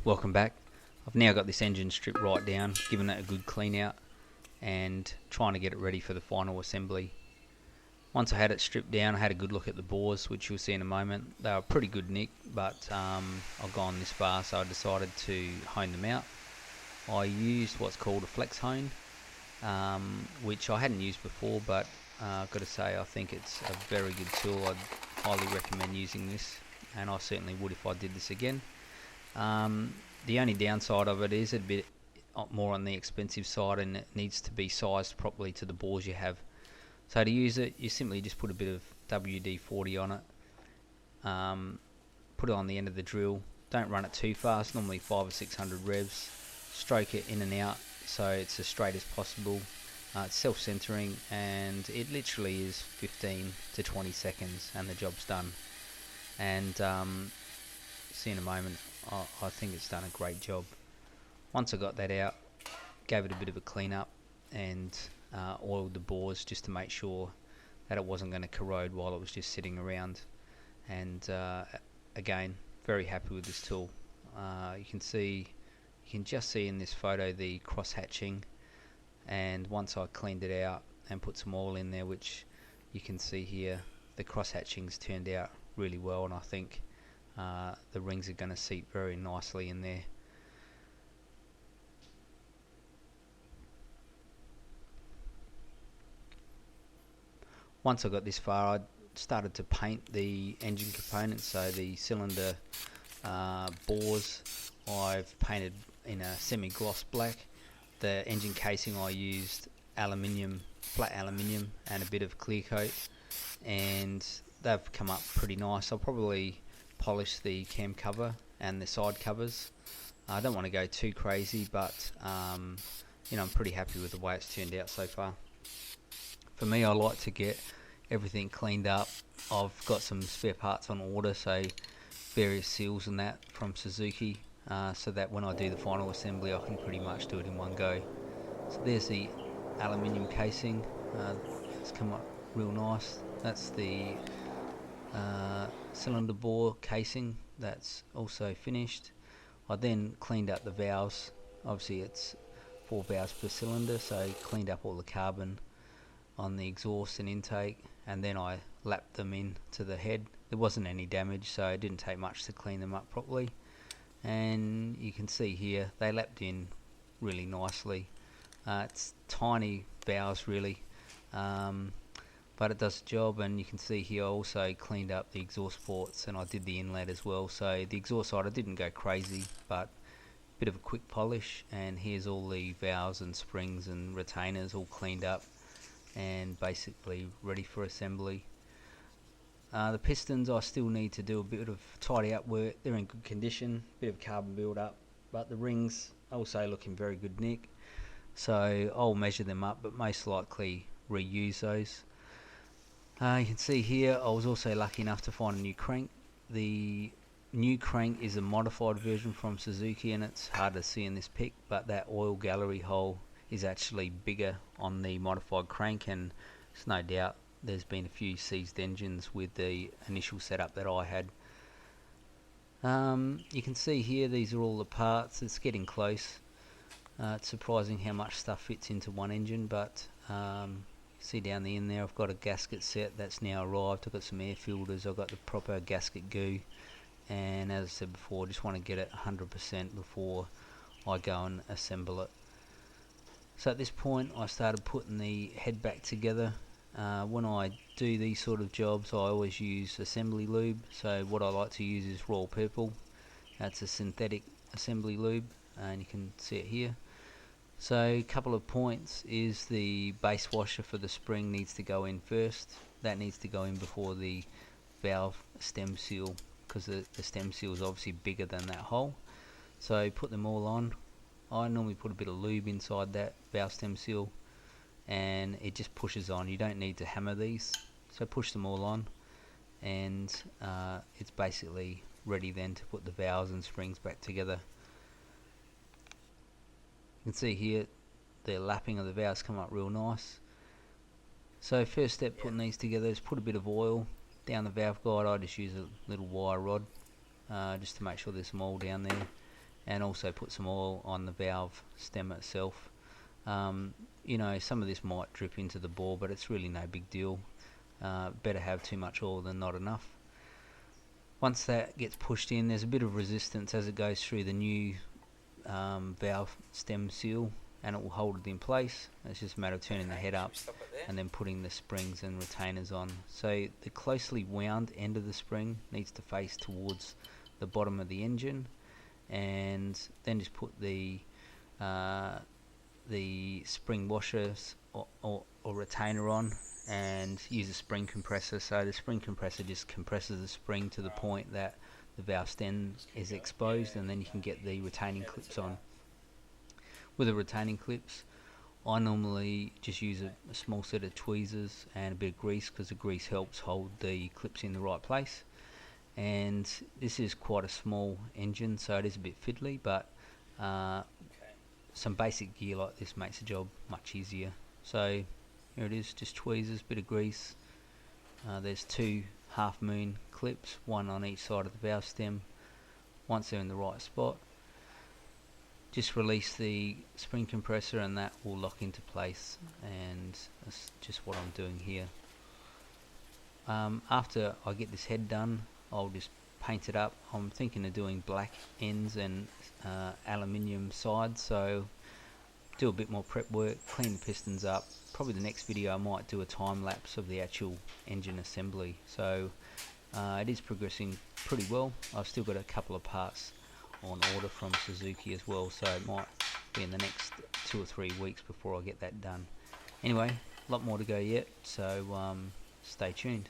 Welcome back. I've now got this engine stripped right down, given it a good clean out and trying to get it ready for the final assembly. Once I had it stripped down, I had a good look at the bores, which you'll see in a moment. They were pretty good nick, but I've gone this far, so I decided to hone them out. I used what's called a flex hone, which I hadn't used before, but I've got to say I think it's a very good tool. I'd highly recommend using this, and I certainly would if I did this again. The only downside of it is a bit more on the expensive side, and it needs to be sized properly to the bores you have. So to use it, you simply just put a bit of WD-40 on it, put it on the end of the drill. Don't run it too fast, normally 500 or 600 revs. Stroke it in and out so it's as straight as possible. It's self-centering, and it literally is 15 to 20 seconds and the job's done. And see in a moment, I think it's done a great job. Once I got that out, gave it a bit of a clean up and oiled the bores just to make sure that it wasn't going to corrode while it was just sitting around. And again, very happy with this tool. You can just see in this photo the cross hatching, and once I cleaned it out and put some oil in there, which you can see here, the cross hatchings turned out really well, and I think the rings are going to seat very nicely in there. Once I got this far, I started to paint the engine components, so the cylinder bores I've painted in a semi-gloss black. The engine casing I used aluminium, flat aluminium, and a bit of clear coat, and they've come up pretty nice. I'll probably polish the cam cover and the side covers. I don't want to go too crazy, but I'm pretty happy with the way it's turned out so far. For me, I like to get everything cleaned up. I've got some spare parts on order, so various seals and that from Suzuki, so that when I do the final assembly I can pretty much do it in one go. So there's the aluminium casing. It's come up real nice. That's the cylinder bore casing, that's also finished. I then cleaned up the valves. Obviously it's 4 valves per cylinder, so cleaned up all the carbon on the exhaust and intake, and then I lapped them in to the head. There wasn't any damage, so it didn't take much to clean them up properly, and you can see here they lapped in really nicely. It's tiny valves really, but it does the job. And you can see here I also cleaned up the exhaust ports, and I did the inlet as well. So the exhaust side I didn't go crazy, but a bit of a quick polish, and here's all the valves and springs and retainers all cleaned up and basically ready for assembly. The pistons I still need to do a bit of tidy up work. They're in good condition, bit of carbon build up, but the rings also look in very good nick, so I'll measure them up, but most likely reuse those. You can see here I was also lucky enough to find a new crank. The new crank is a modified version from Suzuki, and it's hard to see in this pic, but that oil gallery hole is actually bigger on the modified crank, and there's no doubt there's been a few seized engines with the initial setup that I had. You can see here these are all the parts. It's getting close. It's surprising how much stuff fits into one engine, but see down the end there I've got a gasket set that's now arrived. I've got some air filters, I've got the proper gasket goo, and as I said before, I just want to get it 100% before I go and assemble it. So at this point I started putting the head back together. When I do these sort of jobs I always use assembly lube, so what I like to use is Royal Purple. That's a synthetic assembly lube, and you can see it here. So a couple of points is the base washer for the spring needs to go in first. That needs to go in before the valve stem seal, because the stem seal is obviously bigger than that hole. So put them all on. I normally put a bit of lube inside that valve stem seal, and it just pushes on. You don't need to hammer these, so push them all on, and it's basically ready then to put the valves and springs back together. You can see here the lapping of the valves come up real nice. So first step putting these together is put a bit of oil down the valve guide. I just use a little wire rod just to make sure there's some oil down there, and also put some oil on the valve stem itself. You know, some of this might drip into the bore, but it's really no big deal. Better have too much oil than not enough. Once that gets pushed in, there's a bit of resistance as it goes through the new valve stem seal, and it will hold it in place. It's just a matter of turning the head up and then putting the springs and retainers on. So the closely wound end of the spring needs to face towards the bottom of the engine, and then just put the spring washers or retainer on, and use a spring compressor. So the spring compressor just compresses the spring to the point that the valve stem is exposed, and then you can get the retaining clips on. With the retaining clips, I normally just use a small set of tweezers and a bit of grease, because the grease helps hold the clips in the right place. And this is quite a small engine, so it is a bit fiddly, but some basic gear like this makes the job much easier. So here it is, just tweezers, bit of grease. There's 2 half moon clips, one on each side of the valve stem. Once they're in the right spot, just release the spring compressor and that will lock into place, and that's just what I'm doing here. After I get this head done, I'll just paint it up. I'm thinking of doing black ends and aluminium sides, so do a bit more prep work, clean the pistons up. Probably the next video I might do a time lapse of the actual engine assembly. So it is progressing pretty well. I've still got a couple of parts on order from Suzuki as well, so it might be in the next 2 or 3 weeks before I get that done. Anyway, a lot more to go yet, so stay tuned.